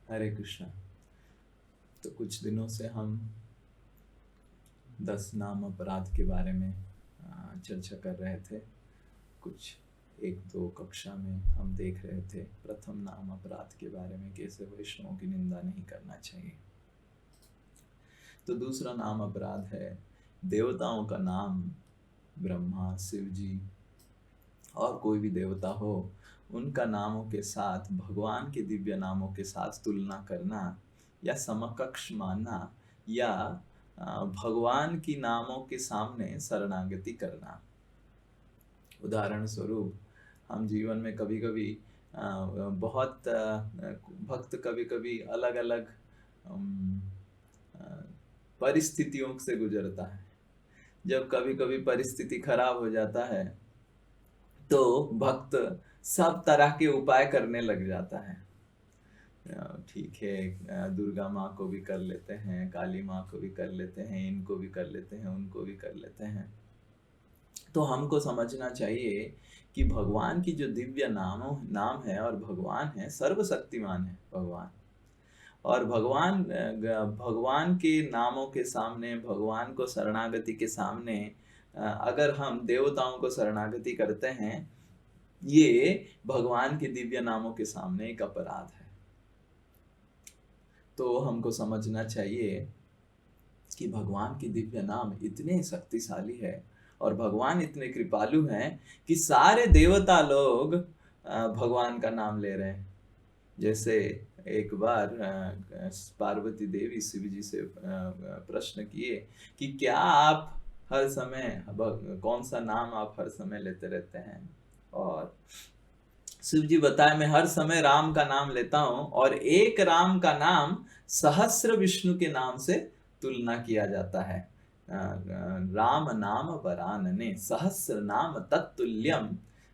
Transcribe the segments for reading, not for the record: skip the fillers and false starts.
हरे कृष्णा। तो कुछ दिनों से हम 10 नाम अपराध के बारे में चर्चा कर रहे थे। कुछ 1-2 कक्षा में हम देख रहे थे प्रथम नाम अपराध के बारे में, कैसे वैष्णवों की निंदा नहीं करना चाहिए। तो दूसरा नाम अपराध है देवताओं का नाम, ब्रह्मा, शिव जी और कोई भी देवता हो, उनका नामों के साथ भगवान के दिव्य नामों के साथ तुलना करना या समकक्ष मानना या भगवान की नामों के सामने शरणागति करना। उदाहरण स्वरूप हम जीवन में कभी कभी बहुत भक्त कभी कभी अलग अलग परिस्थितियों से गुजरता है। जब कभी कभी परिस्थिति खराब हो जाता है तो भक्त सब तरह के उपाय करने लग जाता है। ठीक है, दुर्गा माँ को भी कर लेते हैं, काली माँ को भी कर लेते हैं, इनको भी कर लेते हैं, उनको भी कर लेते हैं। तो हमको समझना चाहिए कि भगवान की जो दिव्य नाम है, और भगवान है सर्वशक्तिमान है भगवान, और भगवान के नामों के सामने, भगवान को शरणागति के सामने अगर हम देवताओं को शरणागति करते हैं, ये भगवान के दिव्य नामों के सामने एक अपराध है। तो हमको समझना चाहिए कि भगवान की दिव्य नाम इतने शक्तिशाली है और भगवान इतने कृपालु हैं कि सारे देवता लोग भगवान का नाम ले रहे हैं। जैसे एक बार पार्वती देवी शिव जी से प्रश्न किए कि क्या आप हर समय, कौन सा नाम आप हर समय लेते रहते हैं? और शिव जी बताए, मैं हर समय राम का नाम लेता हूं, और एक राम का नाम सहस्र विष्णु के नाम से तुलना किया जाता है। राम नाम वरानने सहस्र नाम तत्तुल्यम,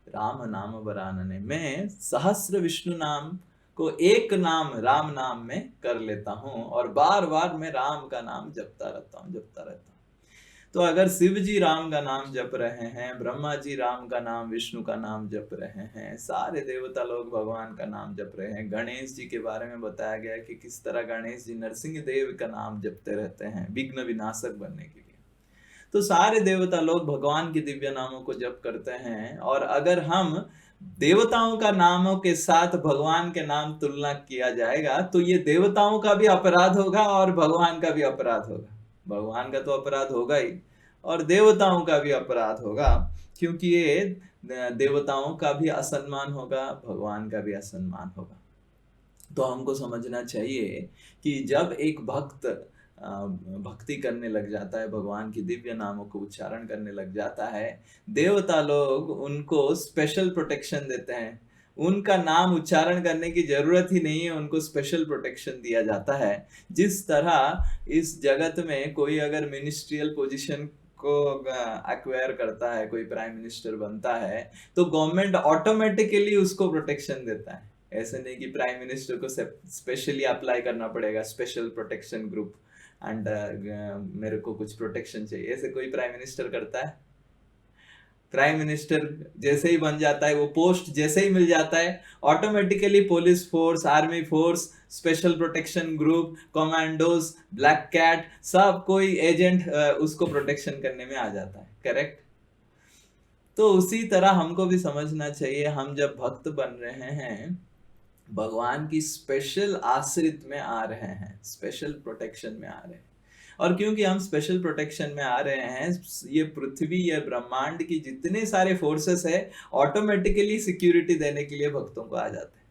राम नाम वरानने। मैं सहस्र विष्णु नाम को एक नाम राम नाम में कर लेता हूं, और बार बार मैं राम का नाम जपता रहता हूं। तो अगर शिव जी राम का नाम जप रहे हैं, ब्रह्मा जी राम का नाम, विष्णु का नाम जप रहे हैं, सारे देवता लोग भगवान का नाम जप रहे हैं, गणेश जी के बारे में बताया गया कि किस तरह गणेश जी नरसिंह देव का नाम जपते रहते हैं विघ्न विनाशक बनने के लिए। तो सारे देवता लोग भगवान के दिव्य नामों को जप करते हैं, और अगर हम देवताओं का नामों के साथ भगवान के नाम तुलना किया जाएगा तो ये देवताओं का भी अपराध होगा और भगवान का भी अपराध होगा। भगवान का तो अपराध होगा ही, और देवताओं का भी अपराध होगा, क्योंकि ये देवताओं का भी असम्मान होगा, भगवान का भी असम्मान होगा। तो हमको समझना चाहिए कि जब एक भक्त भक्ति करने लग जाता है, भगवान की दिव्य नामों को उच्चारण करने लग जाता है, देवता लोग उनको स्पेशल प्रोटेक्शन देते हैं। उनका नाम उच्चारण करने की जरूरत ही नहीं है, उनको स्पेशल प्रोटेक्शन दिया जाता है। जिस तरह इस जगत में कोई अगर मिनिस्ट्रियल पोजीशन को एक्वायर करता है, कोई प्राइम मिनिस्टर बनता है, तो गवर्नमेंट ऑटोमेटिकली उसको प्रोटेक्शन देता है। ऐसे नहीं कि प्राइम मिनिस्टर को स्पेशली अप्लाई करना पड़ेगा स्पेशल प्रोटेक्शन ग्रुप एंड मेरे को कुछ प्रोटेक्शन चाहिए, ऐसे कोई प्राइम मिनिस्टर करता है? प्राइम मिनिस्टर जैसे ही बन जाता है, वो पोस्ट जैसे ही मिल जाता है, automatically police force, army force, special protection group, commandos, black cat, सब कोई एजेंट उसको प्रोटेक्शन करने में आ जाता है। करेक्ट? तो उसी तरह हमको भी समझना चाहिए, हम जब भक्त बन रहे हैं, भगवान की स्पेशल आश्रित में आ रहे हैं, स्पेशल प्रोटेक्शन में आ रहे हैं, और क्योंकि हम स्पेशल प्रोटेक्शन में आ रहे हैं, ये पृथ्वी, ये ब्रह्मांड की जितने सारे फोर्सेस है ऑटोमेटिकली सिक्योरिटी देने के लिए भक्तों को आ जाते हैं।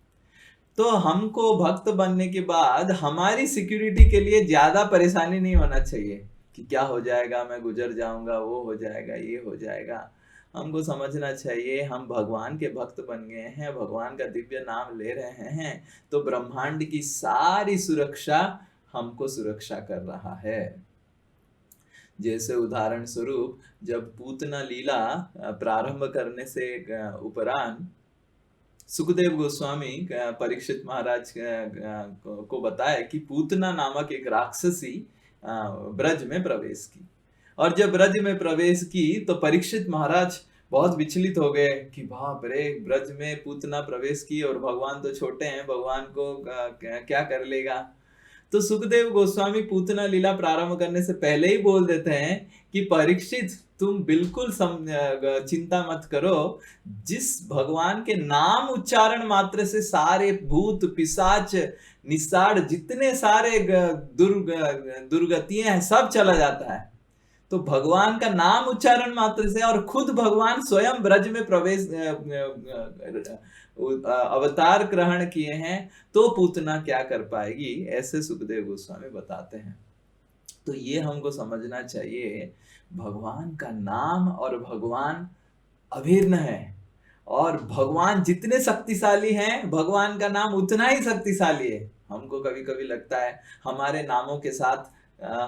तो हमको भक्त बनने के बाद हमारी सिक्योरिटी के लिए ज्यादा परेशानी नहीं होना चाहिए कि क्या हो जाएगा, मैं गुजर जाऊंगा, वो हो जाएगा, ये हो जाएगा। हमको समझना चाहिए हम भगवान के भक्त बन गए हैं, भगवान का दिव्य नाम ले रहे हैं, तो ब्रह्मांड की सारी सुरक्षा हमको सुरक्षा कर रहा है। जैसे उदाहरण स्वरूप जब पूतना लीला प्रारंभ करने से उपरांत सुखदेव गोस्वामी परीक्षित महाराज को बताया कि पूतना नामक एक राक्षसी ब्रज में प्रवेश की, और जब ब्रज में प्रवेश की तो परीक्षित महाराज बहुत विचलित हो गए कि बाप रे, ब्रज में पूतना प्रवेश की और भगवान तो छोटे हैं, भगवान को क्या कर लेगा। तो सुखदेव गोस्वामी पूतना लीला प्रारंभ करने से पहले ही बोल देते हैं कि परीक्षित, तुम बिल्कुल चिंता मत करो। जिस भगवान के नाम उच्चारण मात्र से सारे भूत पिशाच निषाड़ जितने सारे दुर्गतियां हैं सब चला जाता है। तो भगवान का नाम उच्चारण मात्र से, और खुद भगवान स्वयं ब्रज में प्रवेश अवतार ग्रहण किए हैं, तो पूतना क्या कर पाएगी, ऐसे सुखदेव गोस्वामी बताते हैं। तो ये हमको समझना चाहिए, भगवान का नाम और भगवान अभिन्न है, और भगवान जितने शक्तिशाली हैं भगवान का नाम उतना ही शक्तिशाली है। हमको कभी कभी लगता है हमारे नामों के साथ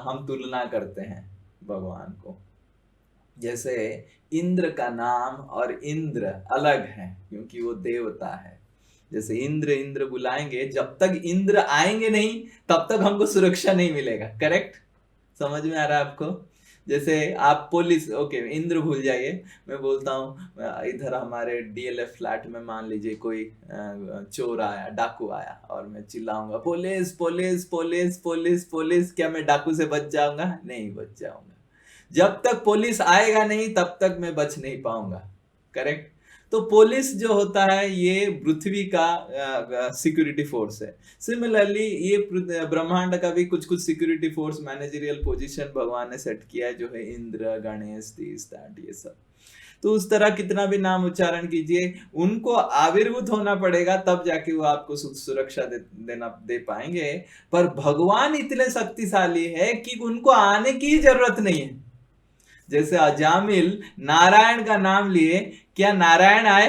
हम तुलना करते हैं भगवान को। जैसे इंद्र का नाम और इंद्र अलग है क्योंकि वो देवता है। जैसे इंद्र इंद्र बुलाएंगे, जब तक इंद्र आएंगे नहीं तब तक हमको सुरक्षा नहीं मिलेगा। करेक्ट? समझ में आ रहा है आपको? जैसे आप पुलिस, ओके इंद्र भूल जाइए, मैं बोलता हूँ इधर हमारे डीएलएफ फ्लैट में मान लीजिए कोई चोर आया, डाकू आया, और मैं चिल्लाऊंगा police police police police police, क्या मैं डाकू से बच जाऊंगा? नहीं बच जाऊंगा। जब तक पुलिस आएगा नहीं तब तक मैं बच नहीं पाऊंगा। करेक्ट? तो पुलिस जो होता है ये पृथ्वी का सिक्योरिटी फोर्स है। सिमिलरली ये ब्रह्मांड का भी कुछ कुछ सिक्योरिटी फोर्स, मैनेजरियल पोजीशन भगवान ने सेट किया है, जो है इंद्र, गणेश, दिस दैट, ये सब। तो उस तरह कितना भी नाम उच्चारण कीजिए, उनको आविर्भूत होना पड़ेगा, तब जाके वो आपको सुरक्षा दे पाएंगे। पर भगवान इतने शक्तिशाली है कि उनको आने की जरूरत नहीं है। जैसे अजामिल नारायण का नाम लिए, क्या नारायण आए?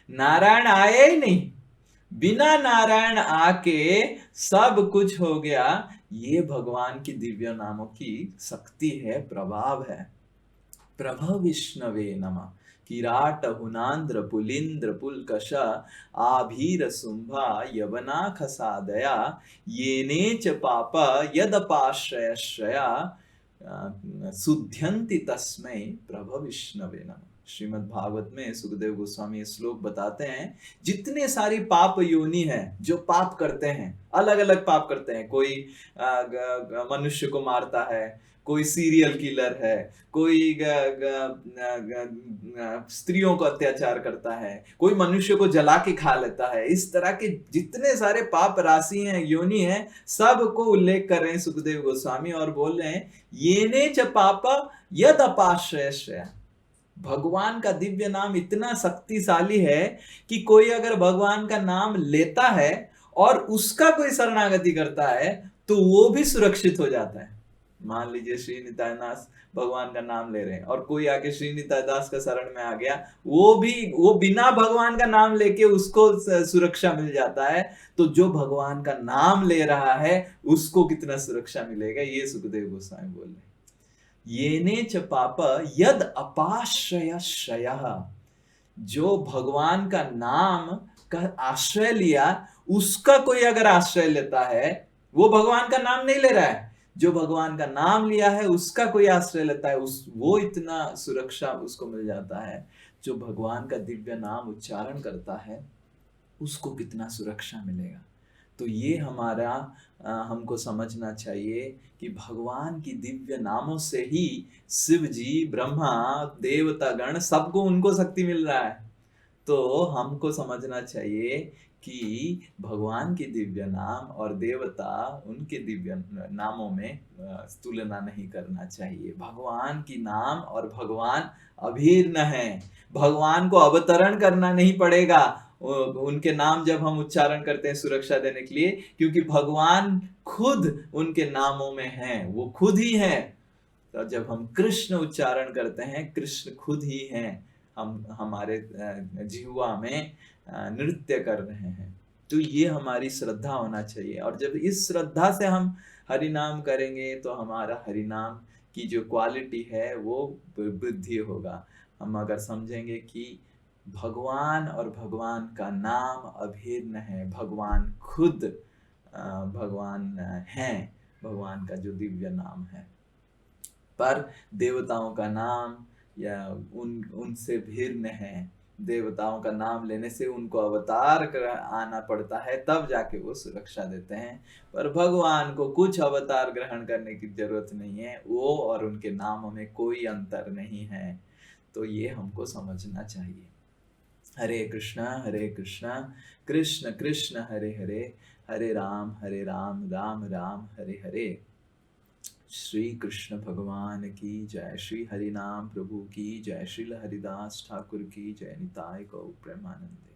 नारायण आए ही नहीं। बिना नारायण आके सब कुछ हो गया। ये भगवान की दिव्य नामों की शक्ति है, प्रभाव है। प्रभ विष्णवे नमः। किराट हुनांद्र पुलिंद्र पुलकश आभीर शुंभा यवना खसादया येने च पाप यदपाश्रयश्रया सुध्यंति तस्मै प्रभ विष्णवे नमः। श्रीमद् भागवत में सुखदेव गोस्वामी श्लोक बताते हैं, जितने सारी पाप योनि है जो पाप करते हैं, अलग अलग पाप करते हैं। कोई मनुष्य को मारता है, कोई सीरियल किलर है, कोई स्त्रियों को अत्याचार करता है, कोई मनुष्य को जला के खा लेता है। इस तरह के जितने सारे पाप राशि हैं, योनि हैं, सबको उल्लेख कर रहे हैं सुखदेव गोस्वामी, और बोल रहे हैं येने च पाप यद अपाश्रयश्रय। भगवान का दिव्य नाम इतना शक्तिशाली है कि कोई अगर भगवान का नाम लेता है और उसका कोई शरणागति करता है तो वो भी सुरक्षित हो जाता है। मान लीजिए श्री निताय दास भगवान का नाम ले रहे हैं और कोई आके श्री निताय दास का शरण में आ गया, वो बिना भगवान का नाम लेके उसको सुरक्षा मिल जाता है। तो जो भगवान का नाम ले रहा है उसको कितना सुरक्षा मिलेगा, ये सुखदेव गोस्वामी बोल रहे। येने च पाप यद अपाश्रयश्रयः। जो भगवान का नाम का आश्रय लिया, उसका कोई अगर आश्रय लेता है, वो भगवान का नाम नहीं ले रहा है, जो भगवान का नाम लिया है उसका कोई आश्रय लेता है, वो इतना सुरक्षा उसको मिल जाता है। जो भगवान का दिव्य नाम उच्चारण करता है उसको कितना सुरक्षा मिलेगा। तो ये हमारा हमको समझना चाहिए कि भगवान की दिव्य नामों से ही शिव जी, ब्रह्मा, देवता गण सबको उनको शक्ति मिल रहा है। तो हमको समझना चाहिए कि भगवान के दिव्य नाम और देवता उनके दिव्य नामों में तुलना नहीं करना चाहिए। भगवान की नाम और भगवान अभिन्न है। भगवान को अवतरण करना नहीं पड़ेगा उनके नाम जब हम उच्चारण करते हैं सुरक्षा देने के लिए, क्योंकि भगवान खुद उनके नामों में हैं, वो खुद ही हैं। तो जब हम कृष्ण उच्चारण करते हैं, कृष्ण खुद ही हैं, हम हमारे जिह्वा में नृत्य कर रहे हैं। तो ये हमारी श्रद्धा होना चाहिए, और जब इस श्रद्धा से हम हरि नाम करेंगे तो हमारा हरि नाम की जो क्वालिटी है वो वृद्धि होगा। हम अगर समझेंगे कि भगवान और भगवान का नाम अभिन्न है, भगवान खुद भगवान है, भगवान का जो दिव्य नाम है। पर देवताओं का नाम या उनसे भिन्न हैं। देवताओं का नाम लेने से उनको अवतार आना पड़ता है, तब जाके वो सुरक्षा देते हैं। पर भगवान को कुछ अवतार ग्रहण करने की जरूरत नहीं है, वो और उनके नामों में कोई अंतर नहीं है। तो ये हमको समझना चाहिए। हरे कृष्णा कृष्ण कृष्ण हरे हरे, हरे राम राम राम हरे हरे। श्री कृष्ण भगवान की जय। श्री हरि नाम प्रभु की जय। श्रील हरिदास ठाकुर की जय। निताय गौ प्रेमानंद।